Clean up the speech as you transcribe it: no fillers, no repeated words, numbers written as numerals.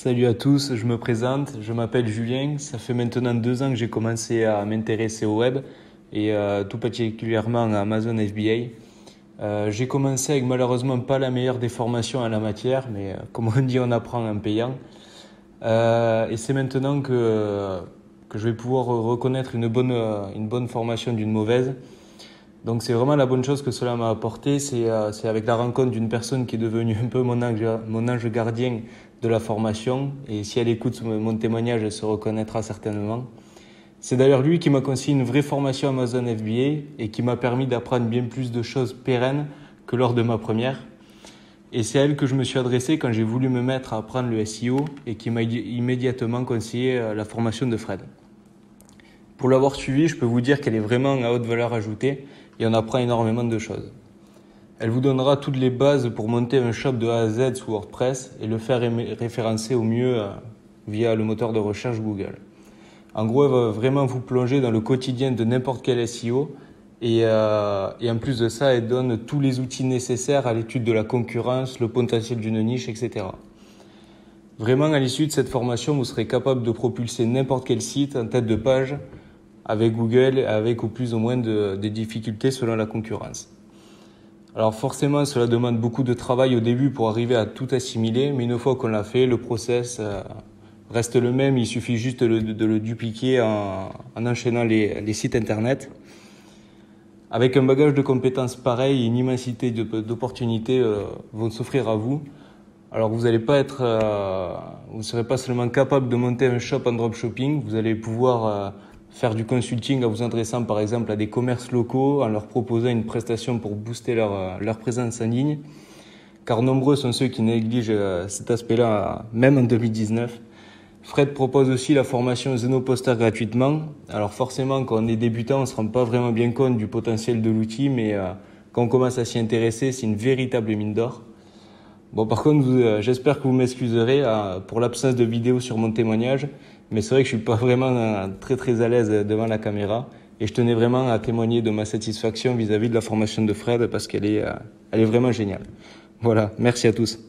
Salut à tous, je me présente, je m'appelle Julien. Ça fait maintenant 2 ans que j'ai commencé à m'intéresser au web et tout particulièrement à Amazon FBA. J'ai commencé avec malheureusement pas la meilleure des formations en la matière, mais comme on dit, on apprend en payant. Et c'est maintenant que je vais pouvoir reconnaître une bonne formation d'une mauvaise. Donc c'est vraiment la bonne chose que cela m'a apporté, c'est avec la rencontre d'une personne qui est devenue un peu mon ange gardien de la formation, et si elle écoute mon témoignage, elle se reconnaîtra certainement. C'est d'ailleurs lui qui m'a conseillé une vraie formation Amazon FBA et qui m'a permis d'apprendre bien plus de choses pérennes que lors de ma première. Et c'est à elle que je me suis adressé quand j'ai voulu me mettre à apprendre le SEO et qui m'a immédiatement conseillé la formation de Fred. Pour l'avoir suivie, je peux vous dire qu'elle est vraiment à haute valeur ajoutée et on apprend énormément de choses. Elle vous donnera toutes les bases pour monter un shop de A à Z sous WordPress et le faire référencer au mieux via le moteur de recherche Google. En gros, elle va vraiment vous plonger dans le quotidien de n'importe quel SEO et en plus de ça, elle donne tous les outils nécessaires à l'étude de la concurrence, le potentiel d'une niche, etc. Vraiment, à l'issue de cette formation, vous serez capable de propulser n'importe quel site en tête de page avec Google, avec au plus ou moins des difficultés selon la concurrence. Alors forcément, cela demande beaucoup de travail au début pour arriver à tout assimiler, mais une fois qu'on l'a fait, le process reste le même. Il suffit juste de le dupliquer en enchaînant les sites internet. Avec un bagage de compétences pareil, une immensité d'opportunités vont s'offrir à vous. Alors vous serez pas seulement capable de monter un shop en dropshipping, vous allez pouvoir faire du consulting en vous adressant par exemple à des commerces locaux, en leur proposant une prestation pour booster leur présence en ligne. Car nombreux sont ceux qui négligent cet aspect-là, même en 2019. Fred propose aussi la formation Zenoposter gratuitement. Alors forcément, quand on est débutant, on ne se rend pas vraiment bien compte du potentiel de l'outil, mais quand on commence à s'y intéresser, c'est une véritable mine d'or. Bon, par contre, j'espère que vous m'excuserez pour l'absence de vidéo sur mon témoignage, mais c'est vrai que je suis pas vraiment très à l'aise devant la caméra et je tenais vraiment à témoigner de ma satisfaction vis-à-vis de la formation de Fred parce qu'elle est vraiment géniale. Voilà, merci à tous.